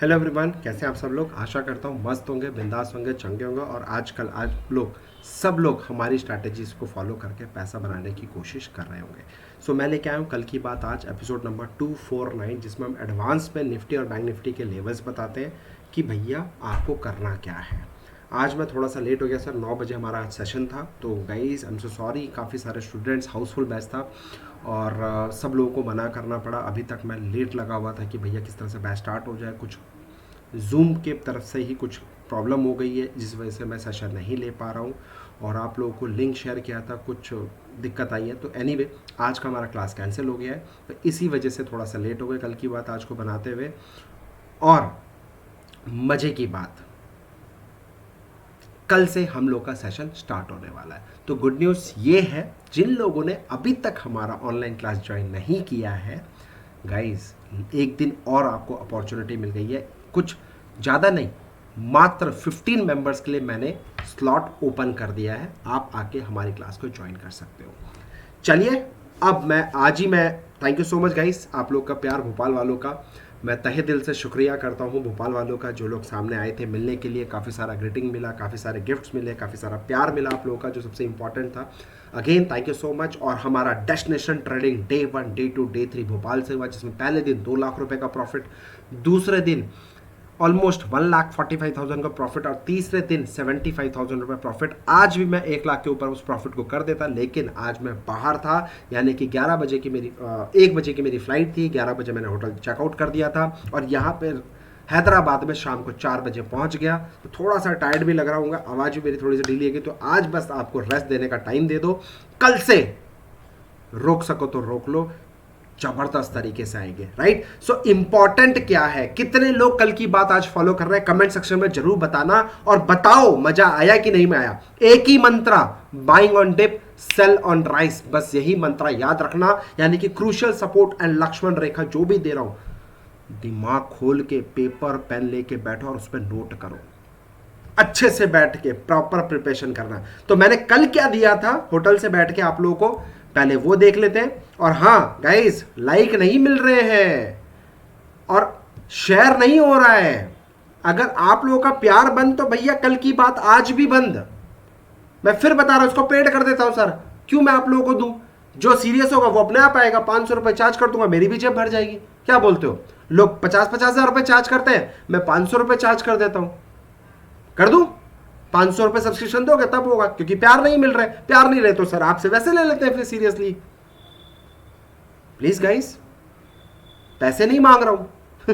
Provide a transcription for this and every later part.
Hello everyone, कैसे हैं आप सब लोग। आशा करता हूँ मस्त होंगे, बिंदास होंगे, चंगे होंगे और आजकल आप लोग सब लोग हमारी स्ट्रैटेजीज को फॉलो करके पैसा बनाने की कोशिश कर रहे होंगे। सो मैं लेके आया हूँ कल की बात आज एपिसोड नंबर 249, जिसमें हम एडवांस में निफ्टी और बैंक निफ्टी के लेवल्स बताते हैं कि भैया आपको करना क्या है। आज मैं थोड़ा सा लेट हो गया सर, 9 बजे हमारा आज सेशन था, तो guys I am so sorry. काफ़ी सारे स्टूडेंट्स, हाउसफुल बैच था और सब लोगों को मना करना पड़ा। अभी तक मैं लेट लगा हुआ था कि भैया किस तरह से बैच स्टार्ट हो जाए। कुछ जूम के तरफ से ही कुछ प्रॉब्लम हो गई है जिस वजह से मैं सेशन नहीं ले पा रहा हूँ और आप लोगों को लिंक शेयर किया था, कुछ दिक्कत आई है। तो एनीवे आज का हमारा क्लास कैंसिल हो गया है, तो इसी वजह से थोड़ा सा लेट हो गए कल की बात आज को बनाते हुए। और मज़े की बात, कल से हम लोग का सेशन स्टार्ट होने वाला है। तो गुड न्यूज़ ये है, जिन लोगों ने अभी तक हमारा ऑनलाइन क्लास ज्वाइन नहीं किया है गाइस, एक दिन और आपको अपॉर्चुनिटी मिल गई है। कुछ ज़्यादा नहीं, मात्र 15 मेंबर्स के लिए मैंने स्लॉट ओपन कर दिया है। आप आके हमारी क्लास को ज्वाइन कर सकते हो। चलिए अब मैं thank you so much guys, आप लोग का प्यार, भोपाल वालों का मैं तहे दिल से शुक्रिया करता हूँ। भोपाल वालों का, जो लोग सामने आए थे मिलने के लिए, काफ़ी सारा ग्रीटिंग मिला, काफ़ी सारे गिफ्ट्स मिले, काफ़ी सारा प्यार मिला आप लोगों का, जो सबसे इंपॉर्टेंट था। Again thank you so much. और हमारा destination trading day 1, day 2, day 3 Bhopal से हुआ, जिसमें पहले दिन 2 लाख रुपए का प्रॉफिट, दूसरे दिन ऑलमोस्ट 1,45,000 का प्रॉफिट और तीसरे दिन 75,000 रुपये प्रॉफिट। आज भी मैं 1 लाख के ऊपर उस प्रॉफिट को कर देता, लेकिन आज मैं बाहर था, यानी कि 11 बजे की मेरी 1 बजे की मेरी फ्लाइट थी। 11 बजे मैंने होटल चेकआउट कर दिया था और यहाँ पे हैदराबाद में शाम को 4 बजे पहुँच गया। तो थोड़ा सा टायर्ड भी लग रहा हूँ, आवाज़ भी मेरी थोड़ी सी ढीली है। तो आज बस आपको रेस्ट देने का टाइम दे दो, कल से रोक सको तो रोक लो, जबरदस्त तरीके से आएंगे। राइट, सो इंपॉर्टेंट क्या है, कितने लोग कल की बात आज फॉलो कर रहे हैं, कमेंट सेक्शन में जरूर बताना और बताओ मजा आया कि नहीं में आया। एक ही मंत्रा, buying on dip, sell on rise, बस यही मंत्रा याद रखना। यानी कि crucial support and Lakshman rekha जो भी दे रहा हूं, दिमाग खोल के पेपर पेन लेके बैठो और उस पर नोट करो, अच्छे से बैठ के प्रॉपर प्रिपरेशन करना। तो मैंने कल क्या दिया था होटल से बैठ के आप लोगों को, पहले वो देख लेते हैं। और हाँ गाइस, लाइक नहीं मिल रहे हैं और शेयर नहीं हो रहा है। अगर आप लोगों का प्यार बंद, तो भैया कल की बात आज भी बंद। मैं फिर बता रहा हूं, इसको पेड कर देता हूं सर, क्यों मैं आप लोगों को दूं। जो सीरियस होगा वो अपने आप आएगा, 500 रुपए चार्ज कर दूंगा, मेरी भी जेब भर जाएगी। क्या बोलते हो, लोग 50-50 हजार रुपए चार्ज करते हैं, मैं 500 रुपए चार्ज कर देता हूं। कर दूं, 500 रुपए सब्सक्रिप्शन दोगे तब होगा, क्योंकि प्यार नहीं मिल रहा है। प्यार नहीं रहे तो सर आपसे वैसे ले लेते हैं फिर सीरियसली। प्लीज गाइस, पैसे नहीं मांग रहा हूं।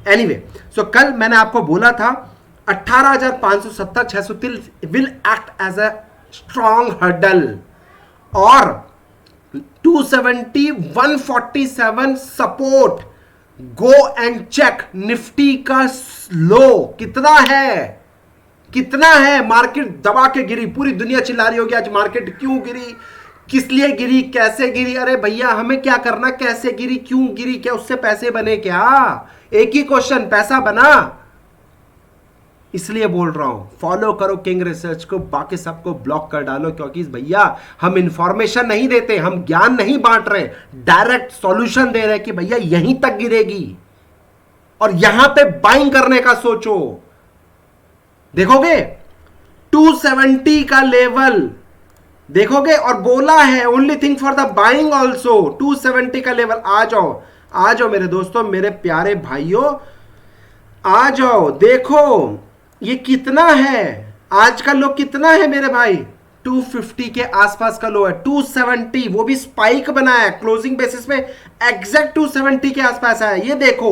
एनीवे, सो कल मैंने आपको बोला था 18,570 630 will act as a strong hurdle और 270 147 support. Go and check Nifty का लो कितना है, कितना है। मार्केट दबा के गिरी, पूरी दुनिया चिल्ला रही होगी आज मार्केट क्यों गिरी, किस लिए गिरी, कैसे गिरी। अरे भैया हमें क्या करना, कैसे गिरी, क्यों गिरी, क्या उससे पैसे बने, क्या एक ही क्वेश्चन, पैसा बना। इसलिए बोल रहा हूं फॉलो करो किंग रिसर्च को, बाकी सबको ब्लॉक कर डालो। क्योंकि भैया हम इंफॉर्मेशन नहीं देते, हम ज्ञान नहीं बांट रहे, डायरेक्ट सॉल्यूशन दे रहे कि भैया यहीं तक गिरेगी और यहां पे बाइंग करने का सोचो। देखोगे 270 का लेवल देखोगे और बोला है only thing for the buying also 270 का लेवल। आ जाओ, आ जाओ मेरे दोस्तों, मेरे प्यारे भाइयों, आ जाओ। देखो ये कितना है, आज का लो कितना है मेरे भाई, 250 के आसपास का लो है। 270, वो भी स्पाइक बना है क्लोजिंग बेसिस पे, एग्जैक्ट 270 के आसपास है, ये देखो।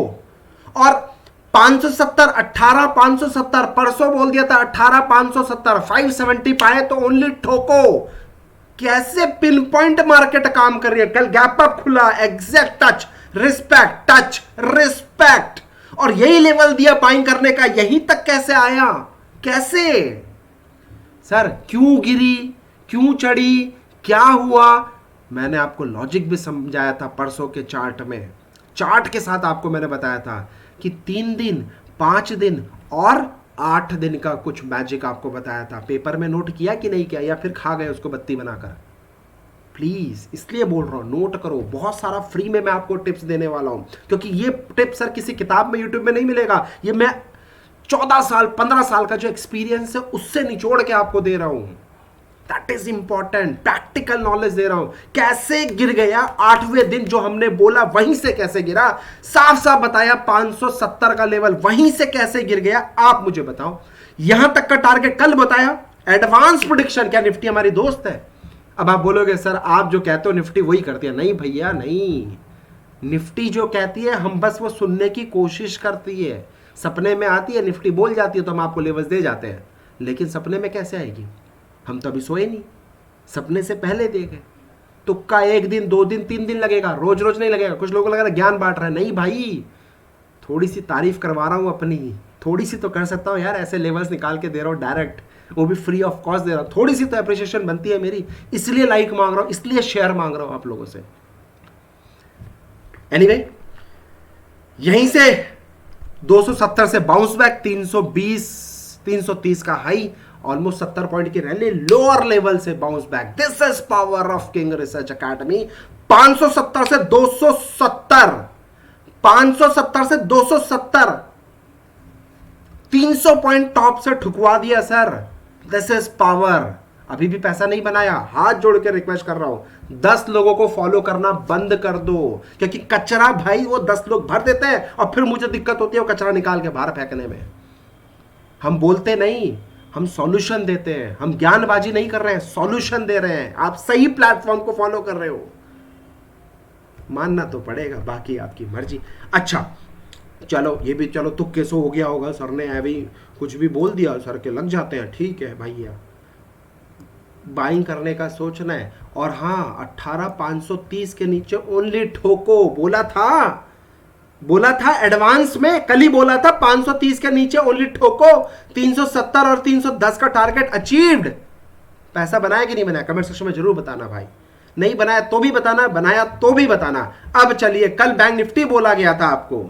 और 570, 18,570, परसों बोल दिया था 18,570, 570 पाए तो ओनली ठोको। कैसे पिन पॉइंट मार्केट काम कर रही है। कल गैप अप खुला, exact touch, respect, touch, respect, और यही लेवल दिया बाइंग करने का। यहीं तक कैसे आया, कैसे सर, क्यों गिरी, क्यों चढ़ी, क्या हुआ। मैंने आपको लॉजिक भी समझाया था परसों के चार्ट में, चार्ट के साथ आपको मैंने बताया था कि 3 दिन, 5 दिन और 8 दिन का कुछ मैजिक आपको बताया था। पेपर में नोट किया कि नहीं किया, या फिर खा गए उसको बत्ती बनाकर। प्लीज इसलिए बोल रहा हूं, नोट करो, बहुत सारा फ्री में मैं आपको टिप्स देने वाला हूं, क्योंकि ये टिप्स सर किसी किताब में यूट्यूब में नहीं मिलेगा, ये मैं 14 साल 15 साल का जो एक्सपीरियंस है उससे निचोड़ के आपको दे रहा हूं। That is important, practical knowledge दे रहा हूं। कैसे गिर गया 8वें दिन, जो हमने बोला वहीं से कैसे गिरा, साफ साफ बताया 570 का लेवल, वहीं से कैसे गिर गया आप मुझे बताओ। यहां तक का टारगेट कल बताया, एडवांस प्रेडिक्शन, क्या निफ्टी हमारी दोस्त है? अब आप बोलोगे सर आप जो कहते हो निफ्टी वही करती है। नहीं भैया नहीं, निफ्टी जो कहती है हम बस वो सुनने की कोशिश करती है। सपने में आती है निफ्टी, बोल जाती है तो हम आपको लेवल्स दे जाते हैं, लेकिन सपने में कैसे आएगी? हम तो अभी सोए नहीं, सपने से पहले देखे। तुक्का 1 दिन 2 दिन 3 दिन लगेगा, रोज रोज नहीं लगेगा। कुछ लोगों को लग रहा है ज्ञान बांट रहा है, नहीं भाई, थोड़ी सी तारीफ करवा रहा हूं अपनी, थोड़ी सी तो कर सकता हूं यार, ऐसे लेवल्स निकाल के दे रहा हूं डायरेक्ट, वो भी फ्री ऑफ कॉस्ट दे रहा हूं, थोड़ी सी तो अप्रिशिएशन बनती है मेरी, इसलिए लाइक मांग रहा हूं, इसलिए शेयर मांग रहा हूं आप लोगों से। एनीवे, यहीं से 270 से बाउंस बैक, 320 330 का हाई, ऑलमोस्ट 70 पॉइंट की रैली, लोअर लेवल से bounce back. This is power of King research academy. 570 से 270, 570 से 270, 300 पॉइंट टॉप से ठुकवा दिया सर। This is power. अभी भी पैसा नहीं बनाया, हाथ जोड़ के रिक्वेस्ट कर रहा हूं, 10 लोगों को फॉलो करना बंद कर दो, क्योंकि कचरा भाई वो 10 लोग भर देते हैं और फिर मुझे दिक्कत होती है वो कचरा निकाल के बाहर फेंकने में। हम बोलते नहीं, हम सॉल्यूशन देते हैं, हम ज्ञानबाजी नहीं कर रहे हैं, सॉल्यूशन दे रहे हैं। आप सही प्लेटफॉर्म को फॉलो कर रहे हो, मानना तो पड़ेगा, बाकी आपकी मर्जी। अच्छा चलो, ये भी चलो तुक्के से हो गया होगा, सर ने अभी कुछ भी बोल दिया, सर के लग जाते हैं, ठीक है भैया, बाइंग करने का सोचना है। और हाँ, 18,530 के नीचे ओनली ठोको, बोला था एडवांस में, कल ही बोला था 530 के नीचे ओनली ठोको। 370 और 310 का टारगेट अचीव्ड। पैसा बनाया कि नहीं बनाया कमेंट सेक्शन में जरूर बताना भाई, नहीं बनाया तो भी बताना, बनाया तो भी बताना। अब चलिए, कल बैंक निफ्टी बोला गया था आपको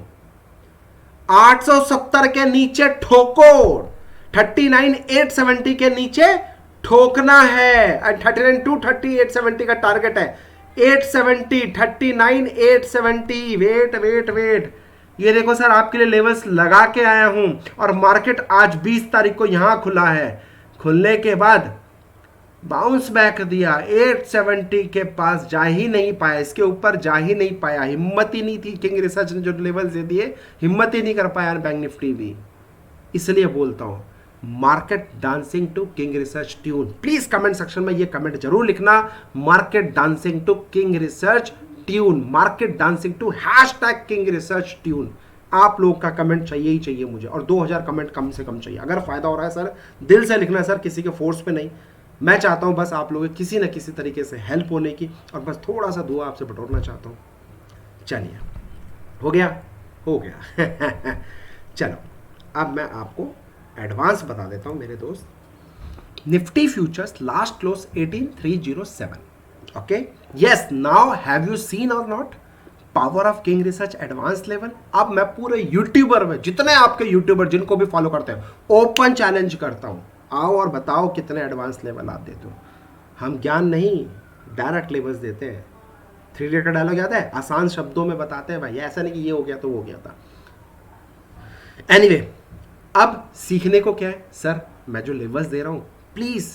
870 के नीचे ठोको, 39,870 के नीचे ठोकना है। 39 to 3870 का टारगेट है, 870, 39,870। वेट, ये देखो सर, आपके लिए लेवल्स लगा के आया हूं, और मार्केट आज 20 तारीख को यहां खुला है। खुलने के बाद बाउंस बैक दिया, 870 के पास जा ही नहीं पाया, इसके ऊपर जा ही नहीं पाया, हिम्मत ही नहीं थी। किंग रिसर्च ने जो लेवल्स दे दिए, हिम्मत ही नहीं कर पाया बैंक निफ्टी भी। इसलिए बोलता हूं, market dancing to king research tune. Please comment section में ये कमेंट जरूर लिखना, market dancing to king research tune, market dancing to hashtag king research tune. आप लोग का कमेंट चाहिए ही चाहिए मुझे, और 2000 कमेंट कम से कम चाहिए। अगर फायदा हो रहा है सर, दिल से लिखना सर, किसी के फोर्स पे नहीं। मैं चाहता हूं बस आप लोगों की किसी न किसी तरीके से हेल्प होने की, और बस थोड़ा सा दुआ आपसे बटोरना चाहता हूं। चलिए, हो गया चलो, अब मैं आपको एडवांस बता देता हूं मेरे दोस्त। Nifty futures last close 18,307। Okay, yes, now have you seen or not power of King Research advance level? अब मैं पूरे यूट्यूबर में, जितने आपके यूट्यूबर जिनको भी फॉलो करते हैं, ओपन चैलेंज करता हूं, आओ और बताओ कितने एडवांस लेवल आप देते हो। हम ज्ञान नहीं, डायरेक्ट लेवल्स देते हैं। 3 का डायलॉग याद है, आसान शब्दों में बताते हैं भाई, ऐसा नहीं कि ये हो गया तो हो गया था। एनीवे, अब सीखने को क्या है सर, मैं जो लेवल्स दे रहा हूं, प्लीज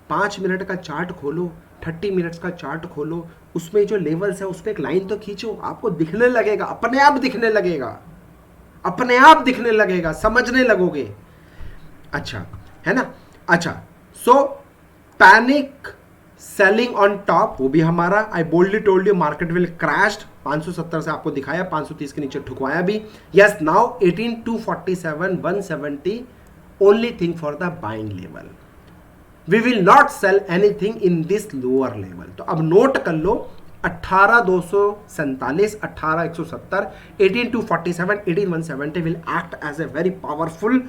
5 मिनट का चार्ट खोलो, 30 मिनट्स का चार्ट खोलो, उसमें जो लेवल्स है उस पर एक लाइन तो खींचो, आपको दिखने लगेगा, अपने आप दिखने लगेगा, समझने लगोगे। अच्छा है ना? अच्छा, so panic selling on top, वो भी हमारा, I boldly told you market will crashed. 570 से आपको दिखाया, 530 के नीचे ठुकवाया भी। Yes, now 18,247, 170 only thing for the buying level. We will not sell anything in this lower level. तो अब नोट कर लो, 18,247, 18,170, 18,247, 18,170 will act as a very powerful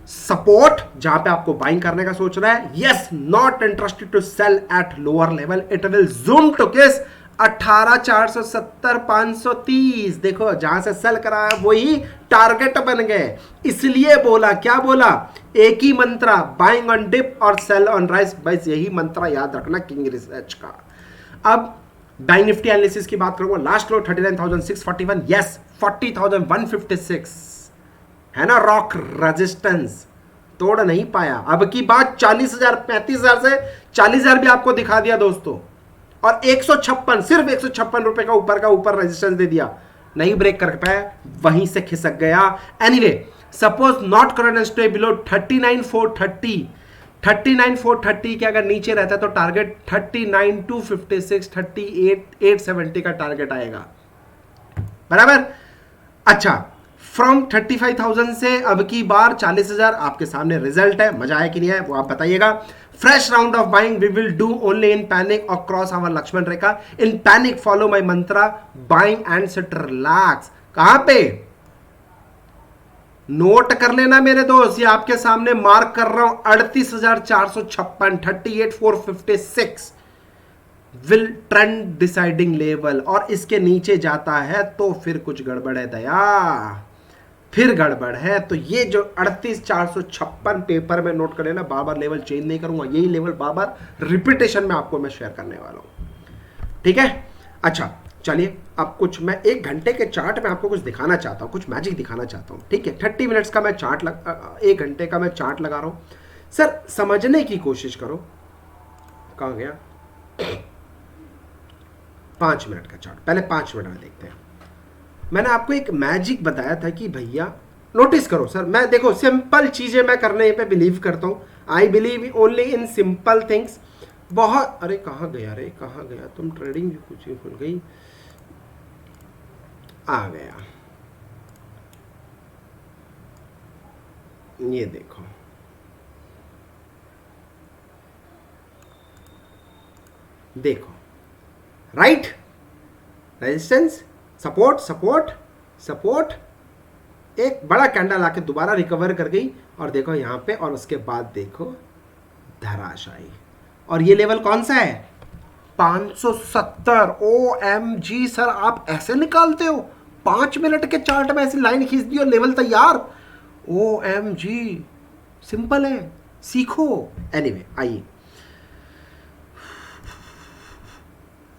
support, जहां पे आपको बाइंग करने का सोच रहा है। Yes, not interested to sell at lower level, it will zoom to kiss 18,470, 530। देखो, जहां से सेल करा है वही टारगेट बन गए। इसलिए बोला, क्या बोला, एक ही मंत्रा, बाइंग ऑन डिप और सेल ऑन राइज। बस यही मंत्रा याद रखना किंग रिसर्च का। अब बैंक निफ्टी एनालिसिस की बात करूंगा, लास्ट लो 39,641, यस 40,156 है ना, रॉक रेजिस्टेंस तोड़ नहीं पाया। अब की बात 40,000 35,000 से 40,000 भी आपको दिखा दिया दोस्तों, और 156 सिर्फ 156 रुपए का ऊपर रेजिस्टेंस दे दिया, नहीं ब्रेक कर पाया, वहीं से खिसक गया। Anyway suppose not current stay below 39,430, 39,430 के अगर नीचे रहता है तो टारगेट 39,256, 38,870 का टारगेट आएगा, बराबर। अच्छा, फ्रॉम 35,000 से अब की बार 40,000 आपके सामने रिजल्ट है, मजा आया कि नहीं है वो आप बताइएगा। Fresh round of buying we will do only in panic और cross our Lakshman rekha. In panic follow my मंत्रा, बाइंग एंड सिट रिलैक्स। कहां पे नोट कर लेना मेरे दोस्त, ये आपके सामने मार्क कर रहा हूं, 38,456, 38,456 विल ट्रेंड डिसाइडिंग लेवल, और इसके नीचे जाता है तो फिर कुछ गड़बड़ है दया, फिर गड़बड़ है। तो ये जो 38,456 पेपर में नोट कर लेना, बार बार लेवल चेंज नहीं करूंगा, यही लेवल बार बार रिपीटेशन में आपको मैं शेयर करने वाला हूं, ठीक है। अच्छा चलिए, अब कुछ मैं 1 घंटे के चार्ट में आपको कुछ दिखाना चाहता हूं, कुछ मैजिक दिखाना चाहता हूं, ठीक है। 30 मिनट्स का मैं चार्ट 1 घंटे का मैं चार्ट लगा रहा हूं। सर समझने की कोशिश करो, कहां गया 5 मिनट का चार्ट, पहले 5 मिनट में देखते हैं। मैंने आपको एक मैजिक बताया था कि भैया नोटिस करो सर, मैं देखो सिंपल चीजें मैं करने पे बिलीव करता हूं, I believe only in simple things. बहुत, अरे कहाँ गया रे, कहाँ गया तुम, ट्रेडिंग कुछ ही भूल गई, आ गया, ये देखो, देखो right, resistance, support support support, एक बड़ा कैंडल आके दोबारा रिकवर कर गई, और देखो यहां पे, और उसके बाद देखो धराशायी, और ये लेवल कौन सा है 570। OMG सर, आप ऐसे निकालते हो 5 मिनट के चार्ट में, ऐसी लाइन खींच दी और लेवल तैयार। OMG सिंपल है, सीखो। एनीवे आइए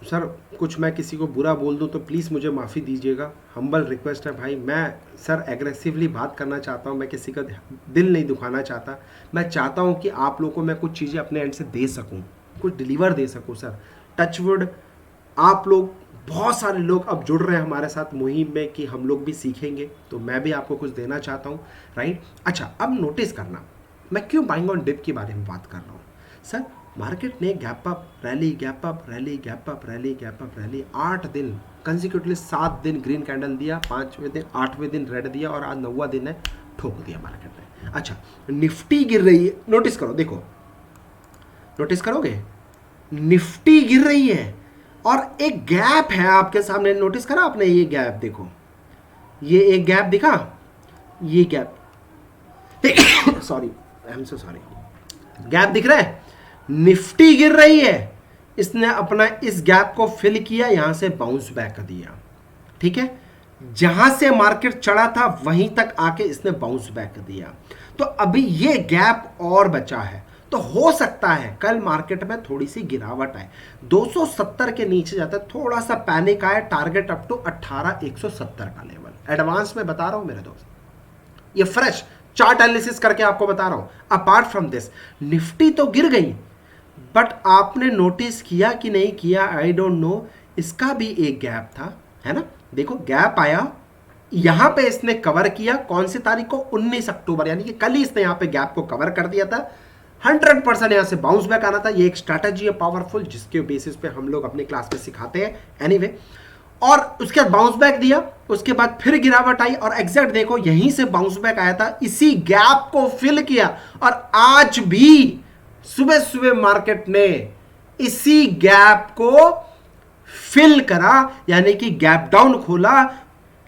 सर, कुछ मैं किसी को बुरा बोल दूं तो प्लीज़ मुझे माफ़ी दीजिएगा, हम्बल रिक्वेस्ट है भाई। मैं सर एग्रेसिवली बात करना चाहता हूं, मैं किसी का दिल नहीं दुखाना चाहता, मैं चाहता हूं कि आप लोगों को मैं कुछ चीज़ें अपने एंड से दे सकूं, कुछ डिलीवर दे सकूं सर। टचवुड, आप लोग बहुत सारे लोग अब जुड़ रहे हैं हमारे साथ मुहिम में कि हम लोग भी सीखेंगे, तो मैं भी आपको कुछ देना चाहता हूँ, राइट। अच्छा, अब नोटिस करना, मैं क्यों बाइंग ऑन डिप के बारे में बात कर रहा हूँ सर। मार्केट ने gap up rally, gap up rally, gap up rally, gap up rally, 8 दिन कंसिक्यूटिवली, 7 दिन ग्रीन कैंडल दिया, 5वें दिन 8वें दिन रेड दिया, और आज 9वां दिन है, ठोक दिया मार्केट ने। अच्छा, निफ्टी गिर रही है, नोटिस करो, देखो नोटिस करोगे, निफ्टी गिर रही है, और एक गैप है आपके सामने, नोटिस करा आपने, ये गैप देखो, ये एक गैप दिखा, ये gap sorry, I am so sorry, gap दिख रहा है, निफ्टी गिर रही है, इसने अपना इस गैप को फिल किया, यहां से बाउंस बैक कर दिया, ठीक है। जहां से मार्केट चढ़ा था वहीं तक आके इसने बाउंस बैक कर दिया, तो अभी ये गैप और बचा है, तो हो सकता है कल मार्केट में थोड़ी सी गिरावट आए, 270 के नीचे जाता है, थोड़ा सा पैनिक आए, टारगेट अप टू 18,170 का लेवल, एडवांस में बता रहा हूं मेरे दोस्त, ये फ्रेश चार्ट एनालिसिस करके आपको बता रहा हूं। अपार्ट फ्रॉम दिस, निफ्टी तो गिर गई, बट आपने नोटिस किया कि नहीं किया, आई डोंट नो, इसका भी एक गैप था, है ना, देखो गैप आया, यहां पे इसने कवर किया, कौन सी तारीख को, 19 अक्टूबर, यानी कि कल ही इसने यहां पे गैप को कवर कर दिया था, 100% यहां से बाउंस बैक आना था। ये एक स्ट्रैटेजी है पावरफुल, जिसके बेसिस पे हम लोग अपनी क्लास में सिखाते हैं। एनीवे, और उसके बाद बाउंस बैक दिया, उसके बाद फिर गिरावट आई, और एग्जैक्ट देखो यहीं से बाउंस बैक आया था, इसी गैप को फिल किया, और आज भी सुबह सुबह मार्केट ने इसी गैप को फिल करा, यानी कि गैप डाउन खोला,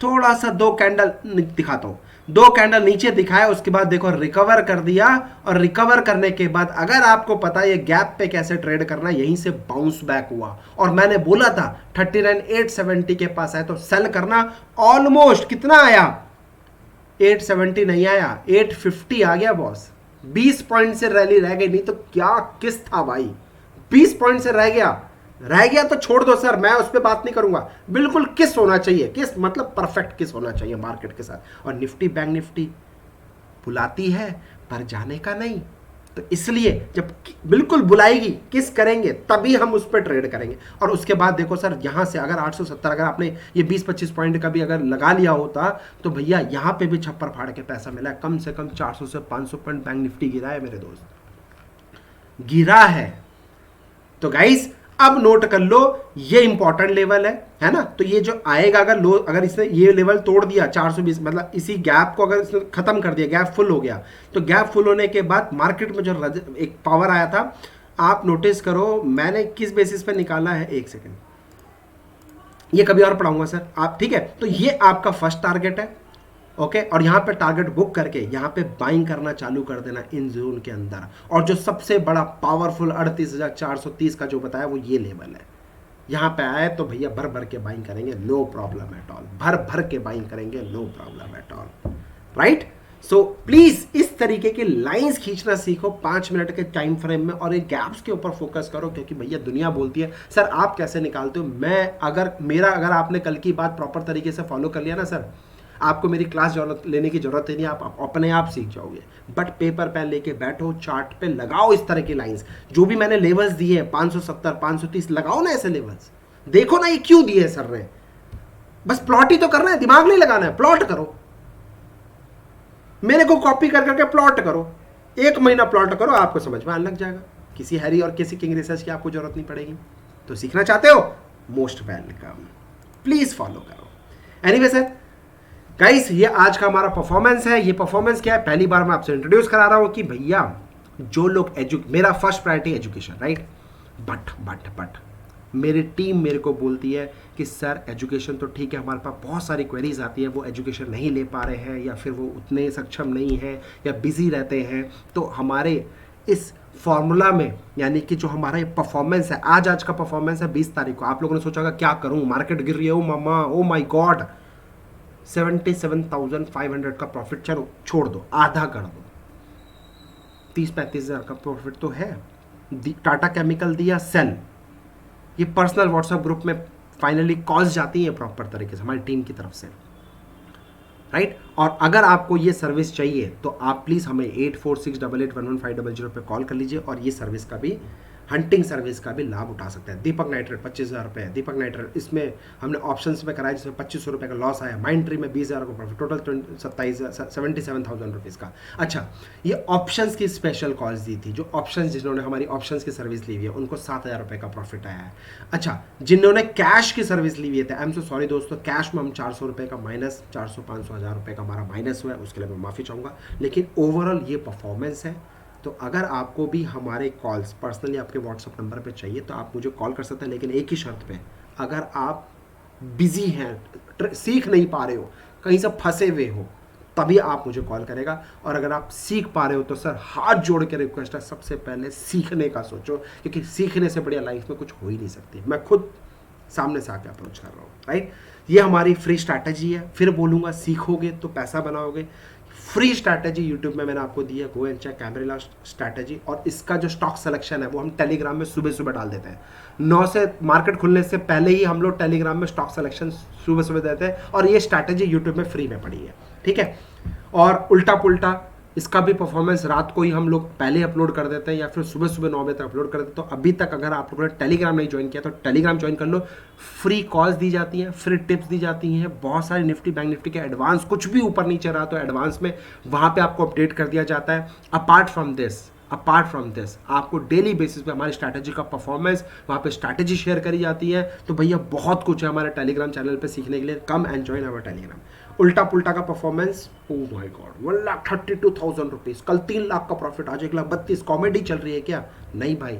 थोड़ा सा 2 कैंडल दिखाता हूं, 2 कैंडल नीचे दिखाया, उसके बाद देखो रिकवर कर दिया, और रिकवर करने के बाद अगर आपको पता है ये गैप पे कैसे ट्रेड करना, यहीं से बाउंस बैक हुआ, और मैंने बोला था 39,870 के पास आए तो सेल करना। ऑलमोस्ट कितना आया, 870 नहीं आया, 850 आ गया बॉस, 20 पॉइंट से रैली रह गई, नहीं तो क्या किस था भाई, 20 पॉइंट से रह गया, रह गया तो छोड़ दो सर, मैं उस पर बात नहीं करूंगा। बिल्कुल किस होना चाहिए, किस मतलब परफेक्ट किस होना चाहिए मार्केट के साथ। और निफ्टी बैंक निफ्टी बुलाती है पर जाने का नहीं, तो इसलिए जब बिल्कुल बुलाएगी किस करेंगे तभी हम उस पर ट्रेड करेंगे। और उसके बाद देखो सर, यहां से अगर 870 अगर आपने ये 20-25 पॉइंट का भी अगर लगा लिया होता तो भैया यहां पे भी छप्पर फाड़ के पैसा मिला है। कम से कम 400 से 500 पॉइंट बैंक निफ्टी गिरा है मेरे दोस्त, गिरा है। तो गाइस अब नोट कर लो, ये इंपॉर्टेंट लेवल है ना। तो ये जो आएगा अगर लो, अगर इसने ये लेवल तोड़ दिया 420, मतलब इसी गैप को अगर इसने खत्म कर दिया, गैप फुल हो गया, तो गैप फुल होने के बाद मार्केट में जो एक पावर आया था, आप नोटिस करो मैंने किस बेसिस पे निकाला है, एक सेकेंड, ये कभी और पढ़ाऊंगा सर आप, ठीक है। तो ये आपका फर्स्ट टारगेट है, ओके। और यहां पे टारगेट बुक करके यहां पे बाइंग करना चालू कर देना इन जोन के अंदर। और जो सबसे बड़ा पावरफुल 38,430 का जो बताया वो ये लेवल है, यहां पे आए तो भैया भर भर के बाइंग करेंगे, नो प्रॉब्लम एट ऑल, भर भर के बाइंग करेंगे, no problem at all, right. So please इस तरीके की लाइंस खींचना सीखो 5 मिनट के टाइम फ्रेम में, और एक गैप्स के ऊपर फोकस करो, क्योंकि भैया दुनिया बोलती है सर आप कैसे निकालते हो। अगर आपने कल की बात प्रॉपर तरीके से फॉलो कर लिया ना सर, आपको मेरी क्लास लेने की जरूरत ही नहीं, आप अपने आप सीख जाओगे। बट पेपर पेन लेके बैठो, चार्ट पे लगाओ इस तरह की लाइंस, जो भी मैंने लेवल्स दिए 570 530 लगाओ ना ऐसे लेवल्स, देखो ना ये क्यों दिए सर ने, बस प्लॉट ही तो करना है, दिमाग नहीं लगाना है, प्लॉट करो, मेरे को कॉपी कर करके प्लॉट करो, 1 महीना प्लॉट करो, आपको समझ में आने लग जाएगा। किसी हैरी और किसी किंग रिसर्च की आपको जरूरत नहीं पड़ेगी। तो सीखना चाहते हो, मोस्ट वेलकम, प्लीज फॉलो करो। एनीवे सर गाइस, ये आज का हमारा परफॉर्मेंस है। ये परफॉर्मेंस क्या है, पहली बार मैं आपसे इंट्रोड्यूस करा रहा हूं कि भैया जो लोग मेरा first priority education, right. But मेरी टीम मेरे को बोलती है कि सर एजुकेशन तो ठीक है, हमारे पास बहुत सारी क्वेरीज आती है, वो एजुकेशन नहीं ले पा रहे हैं, या फिर वो उतने सक्षम नहीं हैं, या बिजी रहते हैं। तो हमारे इस फॉर्मूला में, यानी कि जो हमारा ये परफॉर्मेंस है, आज का परफॉर्मेंस है 20 तारीख को, आप लोगों ने सोचा होगा क्या करूं, मार्केट गिर रही है, ओ मामा, ओ माई गॉड, 77,500 का प्रॉफिट, चलो छोड़ दो, आधा कर दो, 30-35 हज़ार का प्रॉफिट तो है। टाटा केमिकल दिया सेल, ये पर्सनल व्हाट्सएप ग्रुप में फाइनली कॉल्स जाती हैं प्रॉपर तरीके से हमारी टीम की तरफ से, राइट। और अगर आपको ये सर्विस चाहिए तो आप प्लीज़ हमें 8468811500 पे कॉल कर लीजिए, और ये सर्विस का भी, हंटिंग सर्विस का भी लाभ उठा सकते हैं। दीपक नाइट्रेट 25,000 रुपये, दीपक नाइट्रेट इसमें हमने ऑप्शंस में कराया जिसमें 2500 रुपये का लॉस आया, माइंड ट्री में 20,000 का प्रॉफिट, टोटल 77,000 रुपीज़ का। अच्छा, ये ऑप्शंस की स्पेशल कॉल्स दी थी, जो ऑप्शंस जिन्होंने हमारी ऑप्शंस की सर्विस ली हुई है उनको 7,000 रुपये का प्रॉफिट आया है। अच्छा, जिन्होंने कैश की सर्विस ली हुई है, आई एम सो सॉरी दोस्तों, कैश में हम 400 रुपये का माइनस, 400 500 हज़ार रुपये का हमारा माइनस हुआ है, उसके लिए मैं माफ़ी चाहूँगा, लेकिन ओवरऑल ये परफॉर्मेंस है। तो अगर आपको भी हमारे कॉल्स पर्सनली आपके व्हाट्सअप नंबर पे चाहिए तो आप मुझे कॉल कर सकते हैं, लेकिन एक ही शर्त पे, अगर आप बिजी हैं, सीख नहीं पा रहे हो, कहीं से फंसे हुए हो, तभी आप मुझे कॉल करेगा। और अगर आप सीख पा रहे हो तो सर हाथ जोड़ के रिक्वेस्ट है, सबसे पहले सीखने का सोचो, क्योंकि सीखने से बढ़िया लाइफ में कुछ हो ही नहीं सकती। मैं खुद सामने से आके अप्रोच कर रहा हूँ, राइट। ये हमारी फ्री स्ट्रैटेजी है, फिर बोलूँगा सीखोगे तो पैसा बनाओगे। फ्री स्ट्रैटेजी यूट्यूब में मैंने आपको दी है, गो एंड चेक कैमरेला स्ट्रैटेजी। और इसका जो स्टॉक सिलेक्शन है वो हम टेलीग्राम में सुबह सुबह डाल देते हैं, 9 से मार्केट खुलने से पहले ही हम लोग टेलीग्राम में स्टॉक सिलेक्शन सुबह सुबह देते हैं, और ये स्ट्रैटेजी यूट्यूब में फ्री में पड़ी है, ठीक है। और उल्टा पुल्टा इसका भी परफॉर्मेंस रात को ही हम लोग पहले अपलोड कर देते हैं, या फिर सुबह सुबह 9 बजे तक अपलोड कर देते हैं। तो अभी तक अगर आप लोगों ने टेलीग्राम नहीं ज्वाइन किया तो टेलीग्राम ज्वाइन कर लो, फ्री कॉल्स दी जाती हैं, फ्री टिप्स दी जाती हैं, बहुत सारे निफ्टी बैंक निफ्टी के एडवांस, कुछ भी ऊपर नीचे रहा तो एडवांस में वहाँ पे आपको अपडेट कर दिया जाता है। अपार्ट फ्रॉम दिस आपको डेली बेसिस पे हमारी स्ट्रैटेजी का परफॉर्मेंस, वहाँ पे स्ट्रैटेजी शेयर करी जाती है। तो भैया बहुत कुछ है हमारे टेलीग्राम चैनल पे सीखने के लिए, come and join our Telegram. उल्टा पुल्टा का performance, oh my God, 1,32,000 rupees, कल 3 लाख का प्रॉफिट, आज 1,32,000। कॉमेडी चल रही है क्या? नहीं भाई,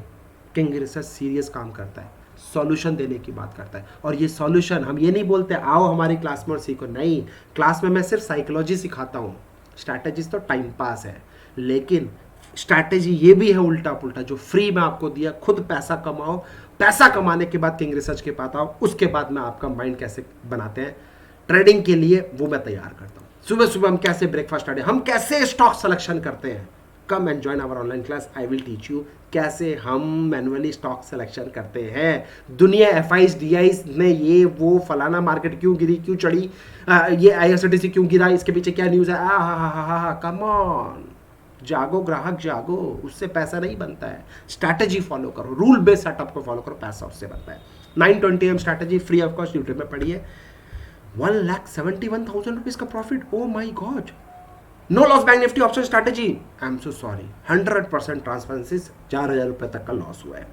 किंग रिसर्च सीरियस काम करता है, सॉल्यूशन देने की बात करता है। और ये सॉल्यूशन हम ये नहीं बोलते आओ हमारी क्लास में और सीखो, नहीं, क्लास में मैं सिर्फ साइकोलॉजी सिखाता हूँ, स्ट्रैटेजीज तो टाइम पास है, लेकिन स्ट्रैटेजी ये भी है उल्टा पुल्टा जो फ्री में आपको दिया। खुद पैसा कमाओ, पैसा कमाने के बाद किंग रिसर्च के पास आओ, उसके बाद में आपका माइंड कैसे बनाते हैं ट्रेडिंग के लिए वो मैं तैयार करता हूँ। सुबह सुबह हम कैसे ब्रेकफास्ट स्टार्ट, हम कैसे स्टॉक सिलेक्शन करते हैं, come and join our online class, I will teach you कैसे हम मैनुअली स्टॉक सिलेक्शन करते हैं। दुनिया एफआईज डीआईज ने ये वो फलाना मार्केट क्यों गिरी, क्यों चढ़ी, ये आईआरसीटीसी क्यों गिरा, इसके पीछे क्या न्यूज़ है, हा कम ऑन, जागो ग्राहक जागो, उससे पैसा नहीं बनता है। स्ट्रैटेजी फॉलो करो, रूल बेस्ड सेटअप को फॉलो करो, पैसा उससे बनता है। 920 AM strategy free of cost YouTube में पढ़िए। 1,71,000 रुपीज का profit, oh my God. No loss Bank Nifty option strategy, I am so sorry, 100% transparency, 4,000 रुपये तक का लॉस हुआ है।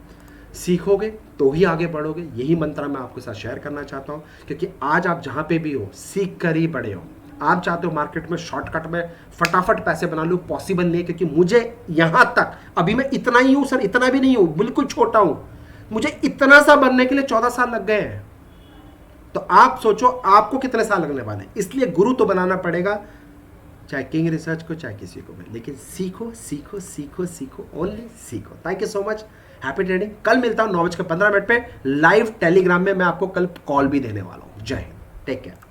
सीखोगे तो ही आगे बढ़ोगे, यही मंत्र मैं आपके साथ शेयर करना चाहता हूँ, क्योंकि आज आप जहाँ पे भी हो सीख कर ही बड़े हो। आप चाहते हो मार्केट में शॉर्टकट में फटाफट पैसे बना लो, पॉसिबल नहीं है, क्योंकि मुझे यहाँ तक, अभी मैं इतना ही हूँ सर, इतना भी नहीं हूँ, बिल्कुल छोटा हूँ, मुझे इतना सा बनने के लिए 14 साल लग गए हैं। तो आप सोचो आपको कितने साल लगने वाले हैं। इसलिए गुरु तो बनाना पड़ेगा, चाहे किंग रिसर्च को, चाहे किसी को भी, लेकिन सीखो सीखो सीखो सीखो, ओनली सीखो। Thank you so much, happy trading. कल मिलता हूँ 9:15 पे लाइव टेलीग्राम में, मैं आपको कल कॉल भी देने वाला हूँ। जय हिंद, टेक केयर।